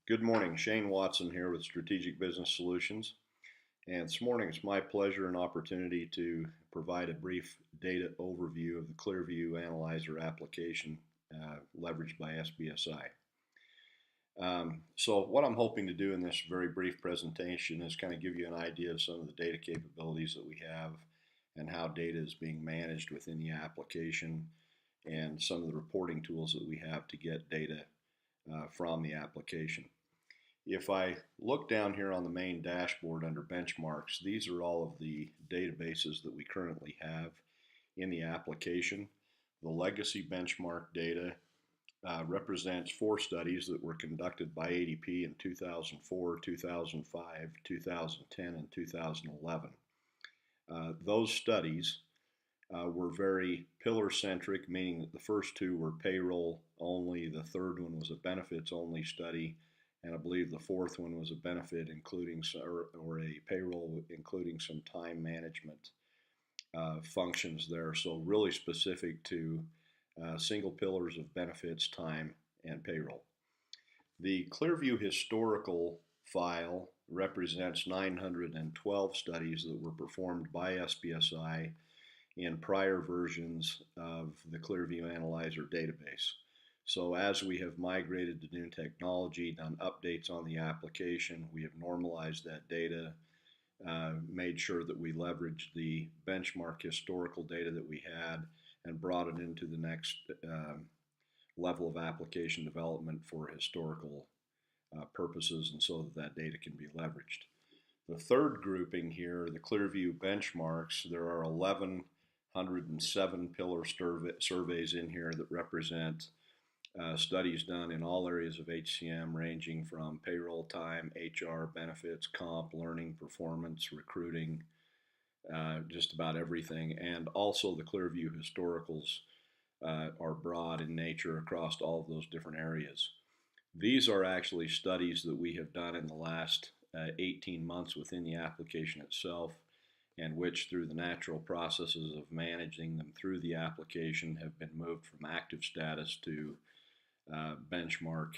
Good morning, Shane Watson here with Strategic Business Solutions. And this morning it's my pleasure and opportunity to provide a brief data overview of the ClearviewAnalyzer application leveraged by SBSI. So what I'm hoping to do in this very brief presentation is kind of give you an idea of some of the data capabilities that we have and how data is being managed within the application and some of the reporting tools that we have to get data from the application. If I look down here on the main dashboard under benchmarks, these are all of the databases that we currently have in the application. The legacy benchmark data represents 4 studies that were conducted by ADP in 2004, 2005, 2010, and 2011. Those studies were very pillar-centric, meaning that the first 2 were payroll only, the third one was a benefits only study, and I believe the fourth one was a benefit including or a payroll including some time management functions there. So really specific to single pillars of benefits, time, and payroll. The Clearview historical file represents 912 studies that were performed by SBSI in prior versions of the ClearviewAnalyzer database. So as we have migrated to new technology, done updates on the application, we have normalized that data, made sure that we leveraged the benchmark historical data that we had and brought it into the next level of application development for historical purposes, and so that data can be leveraged. The third grouping here, the Clearview benchmarks, there are 1,107 pillar surveys in here that represent studies done in all areas of HCM ranging from payroll, time, HR, benefits, comp, learning, performance, recruiting, just about everything. And also the Clearview historicals are broad in nature across all of those different areas. These are actually studies that we have done in the last 18 months within the application itself, and which through the natural processes of managing them through the application have been moved from active status to benchmark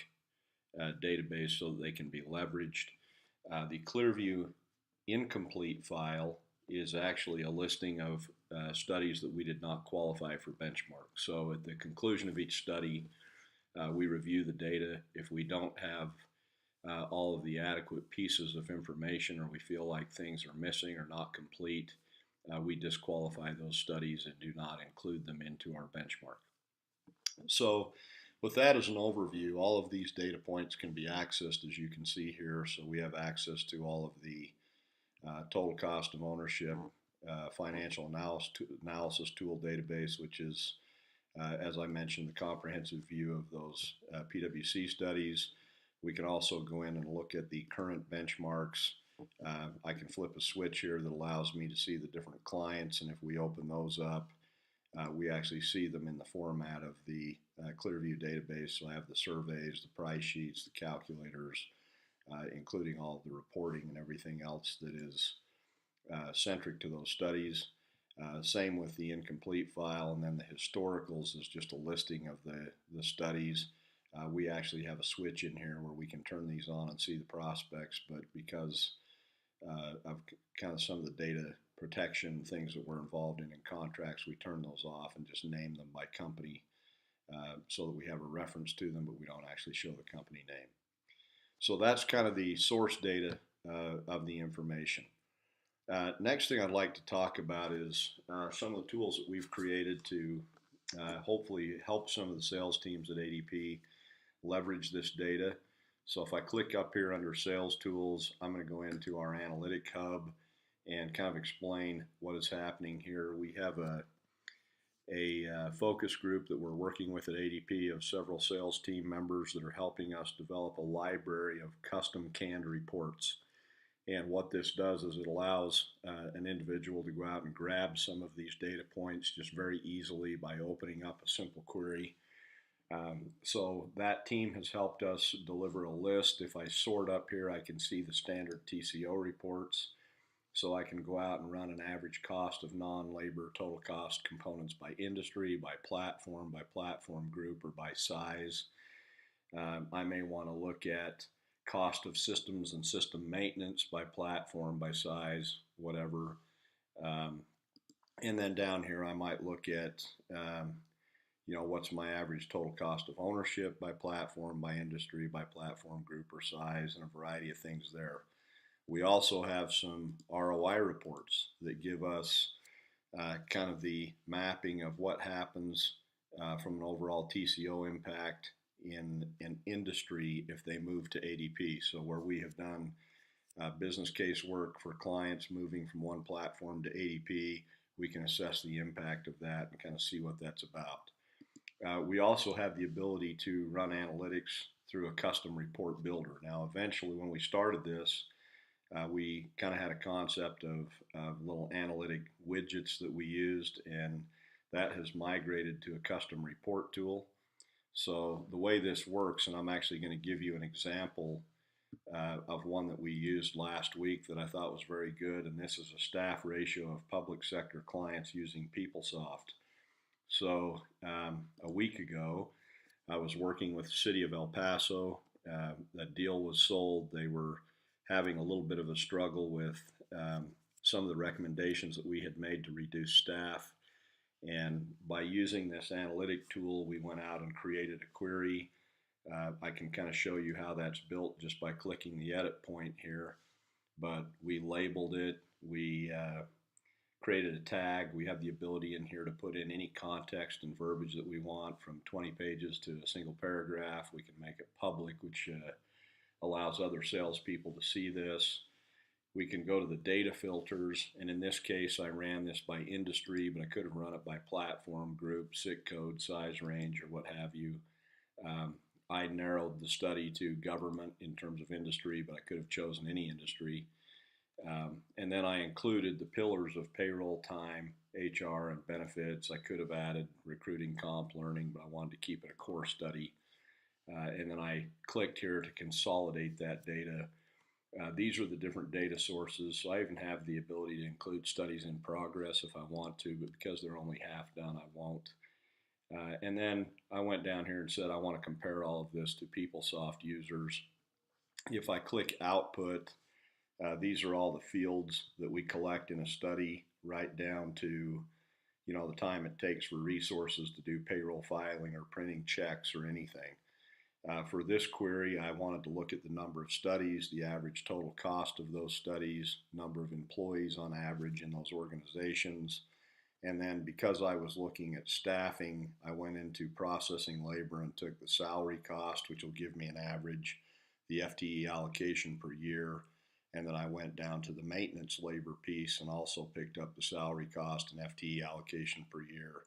database so that they can be leveraged. The Clearview incomplete file is actually a listing of studies that we did not qualify for benchmark. So at the conclusion of each study, we review the data. If we don't have all of the adequate pieces of information, or we feel like things are missing or not complete, we disqualify those studies and do not include them into our benchmark. So with that as an overview, all of these data points can be accessed, as you can see here. So we have access to all of the total cost of ownership, financial analysis tool database, which is, as I mentioned, the comprehensive view of those PwC studies. We can also go in and look at the current benchmarks. I can flip a switch here that allows me to see the different clients, and if we open those up, we actually see them in the format of the Clearview database. So I have the surveys, the price sheets, the calculators, including all of the reporting and everything else that is centric to those studies. Same with the incomplete file, and then the historicals is just a listing of the studies. We actually have a switch in here where we can turn these on and see the prospects, but because of kind of some of the data protection things that we're involved in contracts, we turn those off and just name them by company so that we have a reference to them, but we don't actually show the company name. So that's kind of the source data of the information. Next thing I'd like to talk about is some of the tools that we've created to hopefully help some of the sales teams at ADP leverage this data. So if I click up here under Sales Tools, I'm going to go into our Analytic Hub and kind of explain what is happening here. We have a focus group that we're working with at ADP of several sales team members that are helping us develop a library of custom canned reports. And what this does is it allows an individual to go out and grab some of these data points just very easily by opening up a simple query. So that team has helped us deliver a list. If I sort up here, I can see the standard TCO reports. So I can go out and run an average cost of non-labor total cost components by industry, by platform group, or by size. I may want to look at cost of systems and system maintenance by platform, by size, whatever. Um, and then down here, I might look at, what's my average total cost of ownership by platform, by industry, by platform group or size, and a variety of things there. We also have some ROI reports that give us kind of the mapping of what happens from an overall TCO impact in an industry if they move to ADP. So where we have done business case work for clients moving from one platform to ADP, we can assess the impact of that and kind of see what that's about. We also have the ability to run analytics through a custom report builder. Now, eventually, when we started this, we kind of had a concept of little analytic widgets that we used, and that has migrated to a custom report tool. So the way this works, and I'm actually going to give you an example of one that we used last week that I thought was very good, and this is a staff ratio of public sector clients using PeopleSoft. So a week ago, I was working with the city of El Paso. That deal was sold. They were having a little bit of a struggle with some of the recommendations that we had made to reduce staff. And by using this analytic tool, we went out and created a query. I can kind of show you how that's built just by clicking the edit point here. But we labeled it. We created a tag. We have the ability in here to put in any context and verbiage that we want, from 20 pages to a single paragraph. We can make it public, which allows other salespeople to see this. We can go to the data filters, and in this case I ran this by industry, but I could have run it by platform, group, SIC code, size range, or what have you. I narrowed the study to government in terms of industry, but I could have chosen any industry. And then I included the pillars of payroll, time, HR, and benefits. I could have added recruiting, comp, learning, but I wanted to keep it a core study. And then I clicked here to consolidate that data. These are the different data sources. So I even have the ability to include studies in progress if I want to, but because they're only half done, I won't. And then I went down here and said I want to compare all of this to PeopleSoft users. If I click output, these are all the fields that we collect in a study, right down to the time it takes for resources to do payroll filing or printing checks or anything. For this query, I wanted to look at the number of studies, the average total cost of those studies, number of employees on average in those organizations. And then because I was looking at staffing, I went into processing labor and took the salary cost, which will give me an average, the FTE allocation per year. And then I went down to the maintenance labor piece and also picked up the salary cost and FTE allocation per year,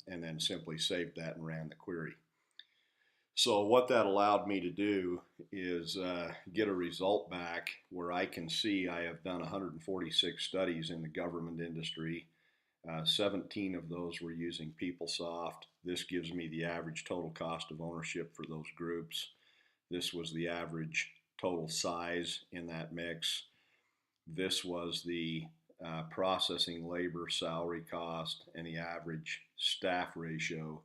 and then simply saved that and ran the query. So what that allowed me to do is get a result back where I can see I have done 146 studies in the government industry. 17 of those were using PeopleSoft. This gives me the average total cost of ownership for those groups. This was the average total size in that mix. This was the processing labor salary cost and the average staff ratio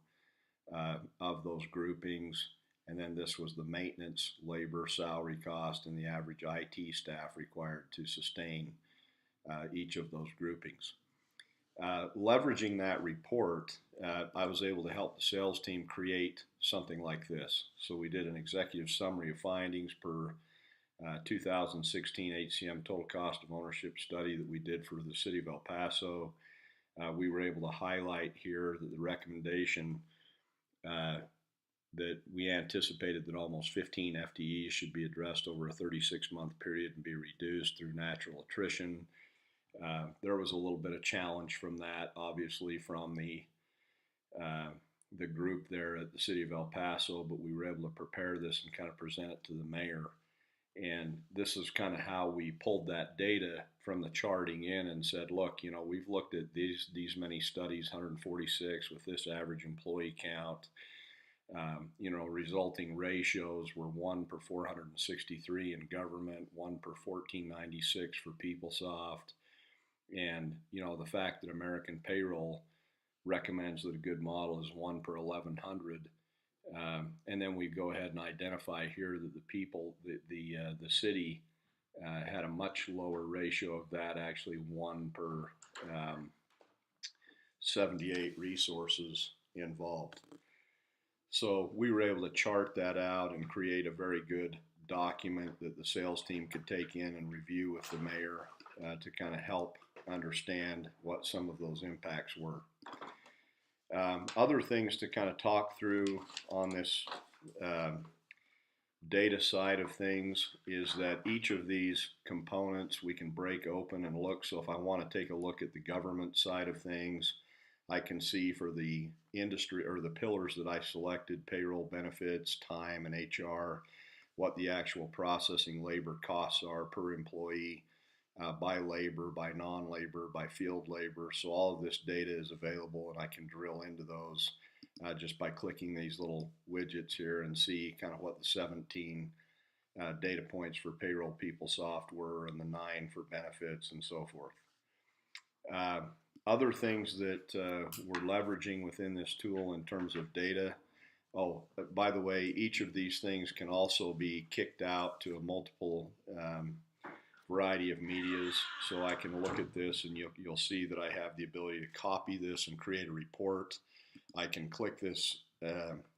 of those groupings. And then this was the maintenance labor salary cost and the average IT staff required to sustain each of those groupings. Leveraging that report, I was able to help the sales team create something like this. So we did an executive summary of findings per 2016 HCM total cost of ownership study that we did for the city of El Paso. We were able to highlight here that the recommendation that we anticipated that almost 15 FTEs should be addressed over a 36-month period and be reduced through natural attrition. There was a little bit of challenge from that, obviously, from the group there at the city of El Paso, but we were able to prepare this and kind of present it to the mayor. And this is kind of how we pulled that data from the charting in and said, look, we've looked at these many studies, 146 with this average employee count. Resulting ratios were 1 per 463 in government, 1 per 1496 for PeopleSoft. And, the fact that American Payroll recommends that a good model is 1 per 1100 And then we go ahead and identify here that the people, the city had a much lower ratio of that, actually 1 per 78 resources involved. So we were able to chart that out and create a very good document that the sales team could take in and review with the mayor to kind of help understand what some of those impacts were. Other things to kind of talk through on this data side of things is that each of these components we can break open and look. So if I want to take a look at the government side of things, I can see for the industry or the pillars that I selected, payroll, benefits, time, and HR, what the actual processing labor costs are per employee, by labor, by non-labor, by field labor. So all of this data is available, and I can drill into those just by clicking these little widgets here and see kind of what the 17 data points for payroll PeopleSoft were and the 9 for benefits and so forth. Other things that we're leveraging within this tool in terms of data. Oh, by the way, each of these things can also be kicked out to a multiple variety of medias. So I can look at this and you'll see that I have the ability to copy this and create a report. I can click this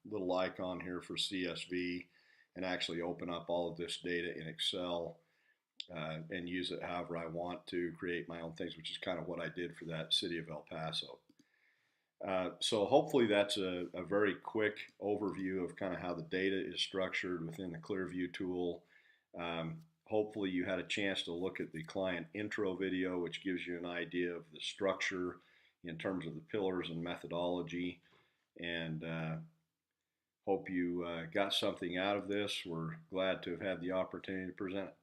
little icon here for CSV and actually open up all of this data in Excel and use it however I want to create my own things, which is kind of what I did for that city of El Paso. So hopefully that's a very quick overview of kind of how the data is structured within the ClearView tool. Hopefully you had a chance to look at the client intro video, which gives you an idea of the structure in terms of the pillars and methodology. And hope you got something out of this. We're glad to have had the opportunity to present it.